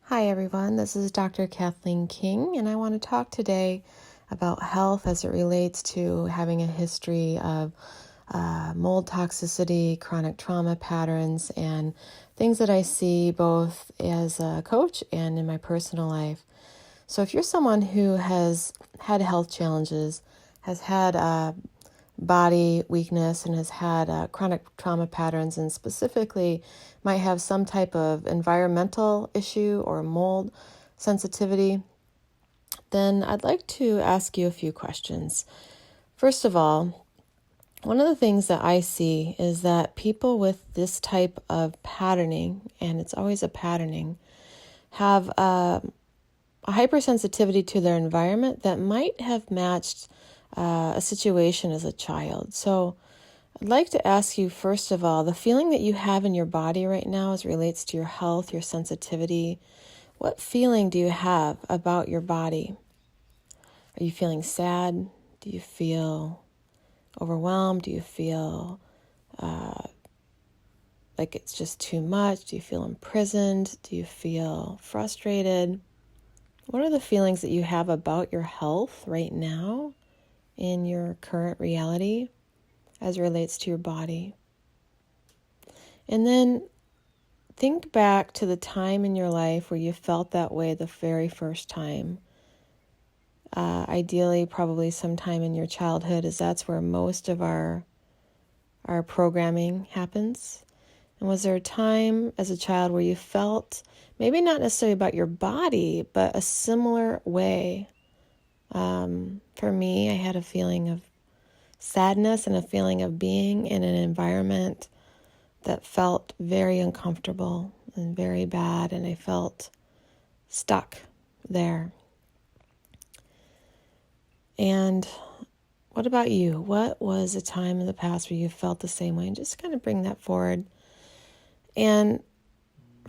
Hi everyone, this is Dr. Kathleen King, and I want to talk today about health as it relates to having a history of mold toxicity, chronic trauma patterns, and things that I see both as a coach and in my personal life. So if you're someone who has had health challenges, has had body weakness, and has had chronic trauma patterns, and specifically might have some type of environmental issue or mold sensitivity, then I'd like to ask you a few questions. First of all, one of the things that I see is that people with this type of patterning, and it's always a patterning, have a hypersensitivity to their environment that might have matched a situation as a child. So I'd like to ask you, first of all, the feeling that you have in your body right now as it relates to your health, your sensitivity. What feeling do you have about your body? Are you feeling sad? Do you feel overwhelmed? Do you feel like it's just too much? Do you feel imprisoned? Do you feel frustrated? What are the feelings that you have about your health right now in your current reality as it relates to your body? And then think back to the time in your life where you felt that way the very first time. Ideally, probably sometime in your childhood, as that's where most of our programming happens. And was there a time as a child where you felt, maybe not necessarily about your body, but a similar way? For me, I had a feeling of sadness and a feeling of being in an environment that felt very uncomfortable and very bad, and I felt stuck there. And what about you? What was a time in the past where you felt the same way? And just kind of bring that forward. And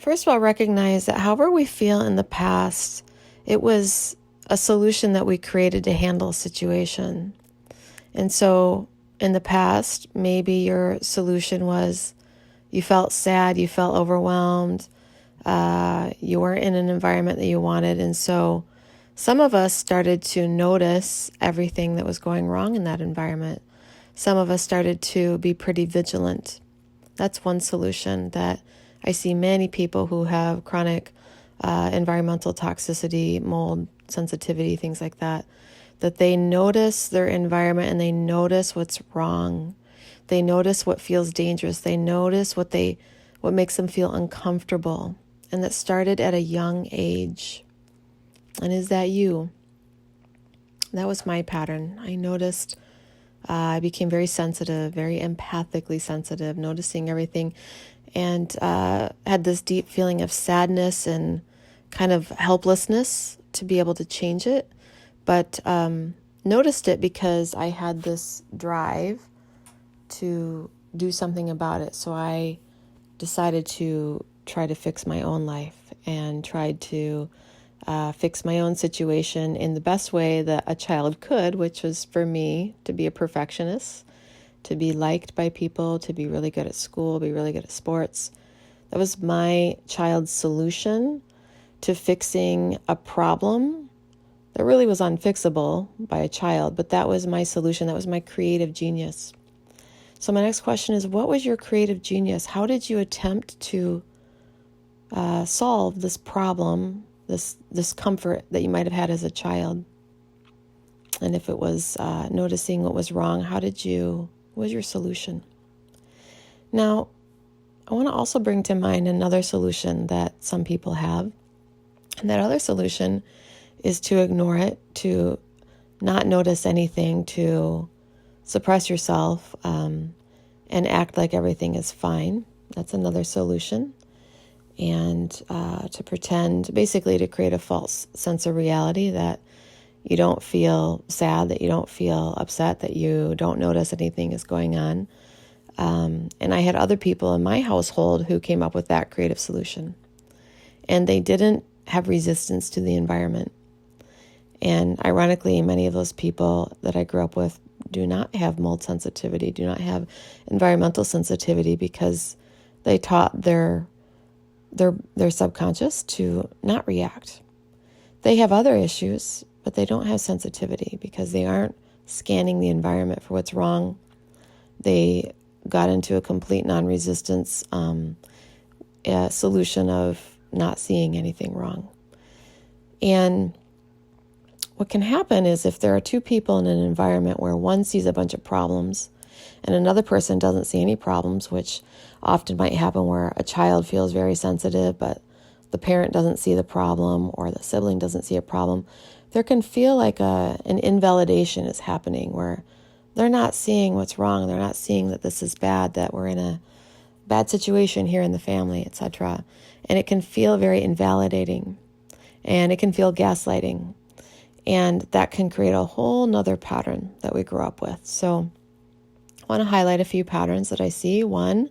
first of all, recognize that however we feel in the past, it was a solution that we created to handle a situation. And so in the past, maybe your solution was you felt sad, you felt overwhelmed, you weren't in an environment that you wanted. And so some of us started to notice everything that was going wrong in that environment. Some of us started to be pretty vigilant. That's one solution that I see many people who have chronic environmental toxicity, mold sensitivity, things like that they notice their environment and they notice what's wrong. They notice what feels dangerous. They notice what makes them feel uncomfortable. And that started at a young age. And is that you? That was my pattern. I noticed I became very sensitive, very empathically sensitive, noticing everything, and had this deep feeling of sadness and kind of helplessness to be able to change it. But noticed it because I had this drive to do something about it. So I decided to try to fix my own life and tried to fix my own situation in the best way that a child could, which was for me to be a perfectionist, to be liked by people, to be really good at school, be really good at sports. That was my child's solution to fixing a problem that really was unfixable by a child, but that was my solution. That was my creative genius. So my next question is, what was your creative genius? How did you attempt to solve this problem, this discomfort that you might have had as a child? And if it was noticing what was wrong, what was your solution? Now, I want to also bring to mind another solution that some people have. And that other solution is to ignore it, to not notice anything, to suppress yourself, and act like everything is fine. That's another solution. And to pretend, basically to create a false sense of reality that you don't feel sad, that you don't feel upset, that you don't notice anything is going on. And I had other people in my household who came up with that creative solution. And they didn't have resistance to the environment. And ironically, many of those people that I grew up with do not have mold sensitivity, do not have environmental sensitivity, because they taught their their subconscious to not react. They have other issues, but they don't have sensitivity because they aren't scanning the environment for what's wrong. They got into a complete non-resistance solution of not seeing anything wrong. And what can happen is if there are two people in an environment where one sees a bunch of problems and another person doesn't see any problems, which often might happen where a child feels very sensitive, but the parent doesn't see the problem or the sibling doesn't see a problem, there can feel like an invalidation is happening where they're not seeing what's wrong. They're not seeing that this is bad, that we're in a bad situation here in the family, etc. And it can feel very invalidating, and it can feel gaslighting. And that can create a whole nother pattern that we grew up with. So I want to highlight a few patterns that I see. One,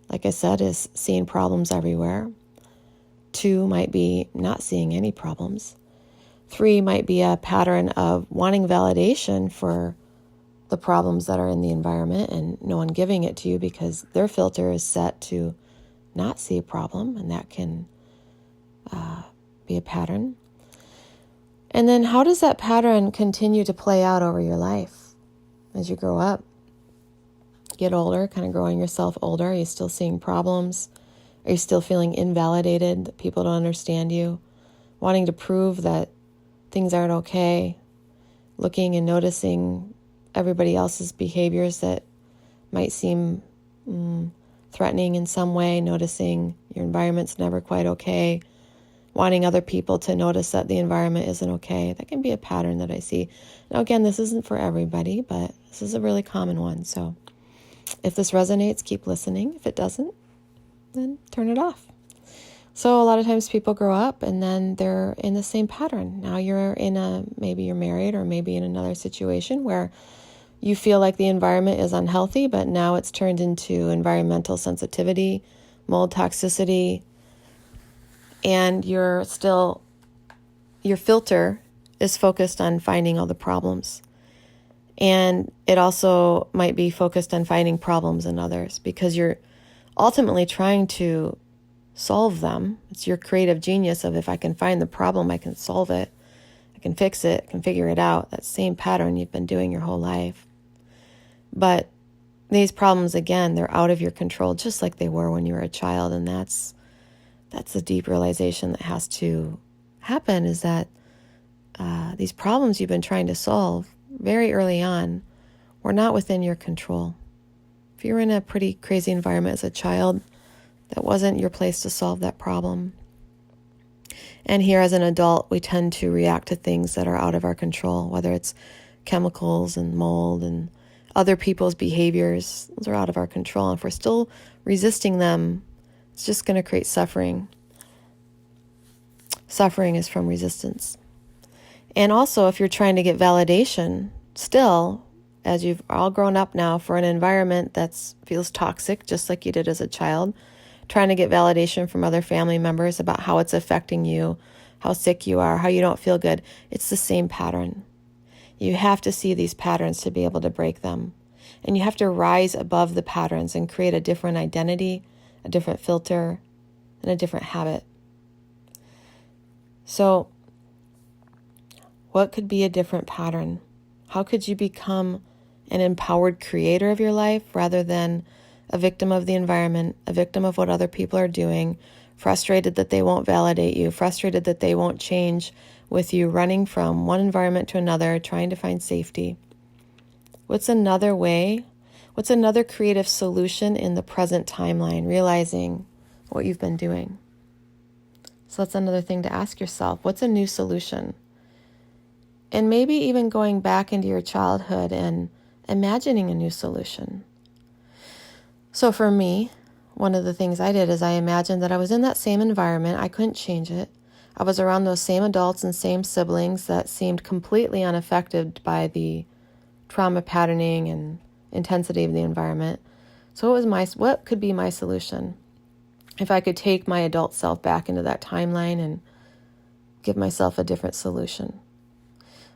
like I said, is seeing problems everywhere. 2 might be not seeing any problems. 3 might be a pattern of wanting validation for the problems that are in the environment and no one giving it to you because their filter is set to not see a problem, and that can be a pattern. And then how does that pattern continue to play out over your life as you grow up? Get older, kind of growing yourself older. Are you still seeing problems? Are you still feeling invalidated, that people don't understand you? Wanting to prove that things aren't okay? Looking and noticing everybody else's behaviors that might seem threatening in some way, noticing your environment's never quite okay, wanting other people to notice that the environment isn't okay. That can be a pattern that I see. Now, again, this isn't for everybody, but this is a really common one. So if this resonates, keep listening. If it doesn't, then turn it off. So a lot of times people grow up and then they're in the same pattern. Now maybe you're married or maybe in another situation where you feel like the environment is unhealthy, but now it's turned into environmental sensitivity, mold toxicity, and your filter is focused on finding all the problems. And it also might be focused on finding problems in others because you're ultimately trying to solve them. It's your creative genius of if I can find the problem, I can solve it, I can fix it, I can figure it out. That same pattern you've been doing your whole life. But these problems, again, they're out of your control, just like they were when you were a child. And that's the deep realization that has to happen, is that these problems you've been trying to solve very early on were not within your control. If you were in a pretty crazy environment as a child, that wasn't your place to solve that problem. And here as an adult, we tend to react to things that are out of our control, whether it's chemicals and mold and other people's behaviors. Those are out of our control. And if we're still resisting them, it's just going to create suffering. Suffering is from resistance. And also, if you're trying to get validation, still, as you've all grown up now, for an environment that feels toxic, just like you did as a child, trying to get validation from other family members about how it's affecting you, how sick you are, how you don't feel good, it's the same pattern. You have to see these patterns to be able to break them. And you have to rise above the patterns and create a different identity, a different filter, and a different habit. So, what could be a different pattern? How could you become an empowered creator of your life rather than a victim of the environment, a victim of what other people are doing, frustrated that they won't validate you, frustrated that they won't change with you, running from one environment to another, trying to find safety? What's another way? What's another creative solution in the present timeline, realizing what you've been doing? So that's another thing to ask yourself. What's a new solution? And maybe even going back into your childhood and imagining a new solution. So for me, one of the things I did is I imagined that I was in that same environment. I couldn't change it. I was around those same adults and same siblings that seemed completely unaffected by the trauma patterning and intensity of the environment. So what could be my solution? If I could take my adult self back into that timeline and give myself a different solution.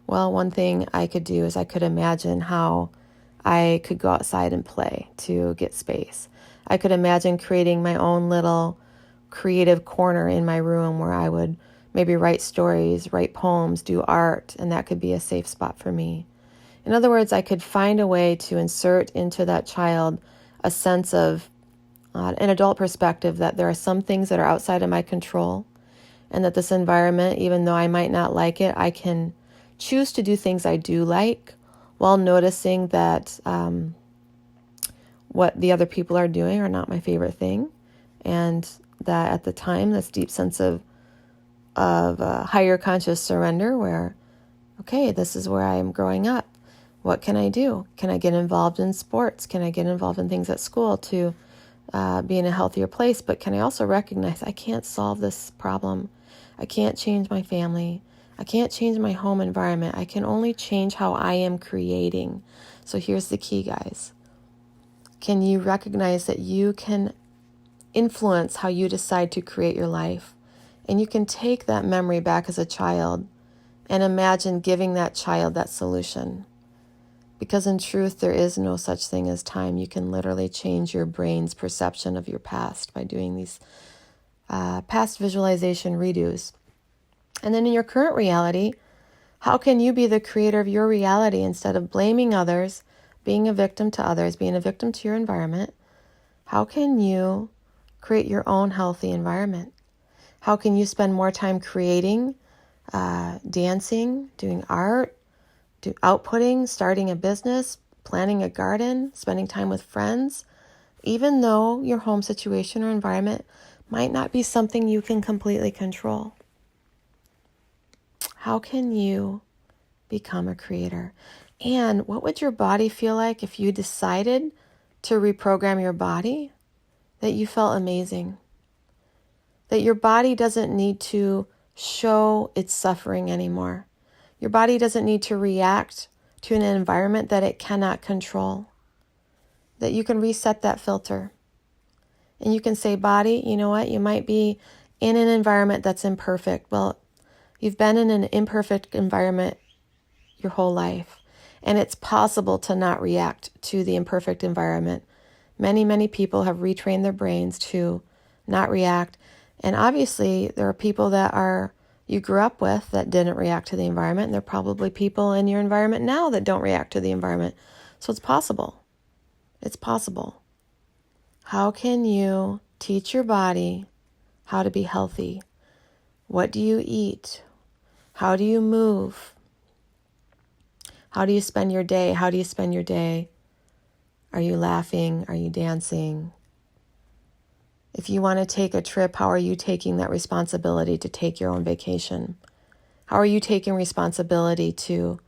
Well, one thing I could do is I could imagine how I could go outside and play to get space. I could imagine creating my own little creative corner in my room where I would maybe write stories, write poems, do art, and that could be a safe spot for me. In other words, I could find a way to insert into that child a sense of an adult perspective that there are some things that are outside of my control, and that this environment, even though I might not like it, I can choose to do things I do like while noticing that what the other people are doing are not my favorite thing, and that at the time, this deep sense of higher conscious surrender where, okay, this is where I am growing up. What can I do? Can I get involved in sports? Can I get involved in things at school to be in a healthier place? But can I also recognize I can't solve this problem? I can't change my family. I can't change my home environment. I can only change how I am creating. So here's the key, guys. Can you recognize that you can influence how you decide to create your life? And you can take that memory back as a child and imagine giving that child that solution. Because in truth, there is no such thing as time. You can literally change your brain's perception of your past by doing these past visualization redos. And then in your current reality, how can you be the creator of your reality instead of blaming others, being a victim to others, being a victim to your environment? How can you create your own healthy environment? How can you spend more time creating, dancing, doing art, outputting, starting a business, planting a garden, spending time with friends, even though your home situation or environment might not be something you can completely control? How can you become a creator? And what would your body feel like if you decided to reprogram your body, that you felt amazing? That your body doesn't need to show its suffering anymore. Your body doesn't need to react to an environment that it cannot control. That you can reset that filter. And you can say, body, you know what? You might be in an environment that's imperfect. Well, you've been in an imperfect environment your whole life. And it's possible to not react to the imperfect environment. Many, many people have retrained their brains to not react. And obviously, there are people that you grew up with that didn't react to the environment. And there are probably people in your environment now that don't react to the environment. So it's possible. It's possible. How can you teach your body how to be healthy? What do you eat? How do you move? How do you spend your day? How do you spend your day? Are you laughing? Are you dancing? If you want to take a trip, how are you taking that responsibility to take your own vacation? How are you taking responsibility to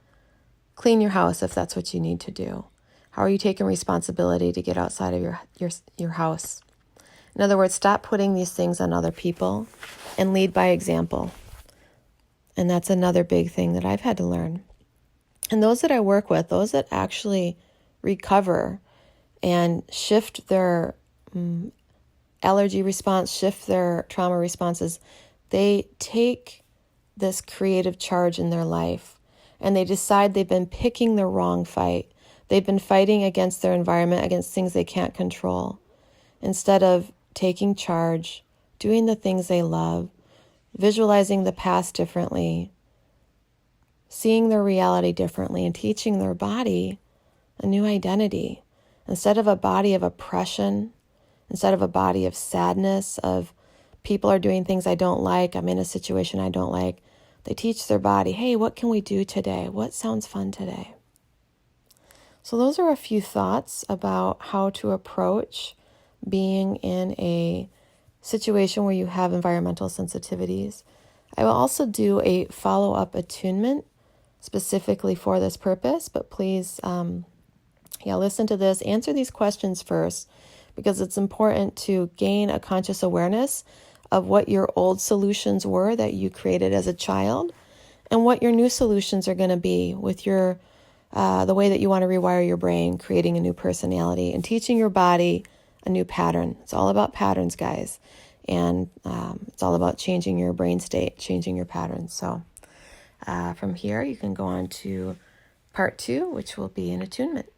clean your house if that's what you need to do? How are you taking responsibility to get outside of your house? In other words, stop putting these things on other people and lead by example. And that's another big thing that I've had to learn. And those that I work with, those that actually recover and shift their allergy response, shift their trauma responses, they take this creative charge in their life and they decide they've been picking the wrong fight. They've been fighting against their environment, against things they can't control. Instead of taking charge, doing the things they love, visualizing the past differently, seeing their reality differently, and teaching their body a new identity. Instead of a body of oppression, instead of a body of sadness, of people are doing things I don't like, I'm in a situation I don't like, they teach their body, hey, what can we do today? What sounds fun today? So those are a few thoughts about how to approach being in a situation where you have environmental sensitivities. I will also do a follow-up attunement specifically for this purpose, but please, listen to this, answer these questions first, because it's important to gain a conscious awareness of what your old solutions were that you created as a child and what your new solutions are going to be with your the way that you want to rewire your brain, creating a new personality and teaching your body a new pattern. It's all about patterns, guys. And it's all about changing your brain state, changing your patterns. So from here, you can go on to part 2, which will be an attunement.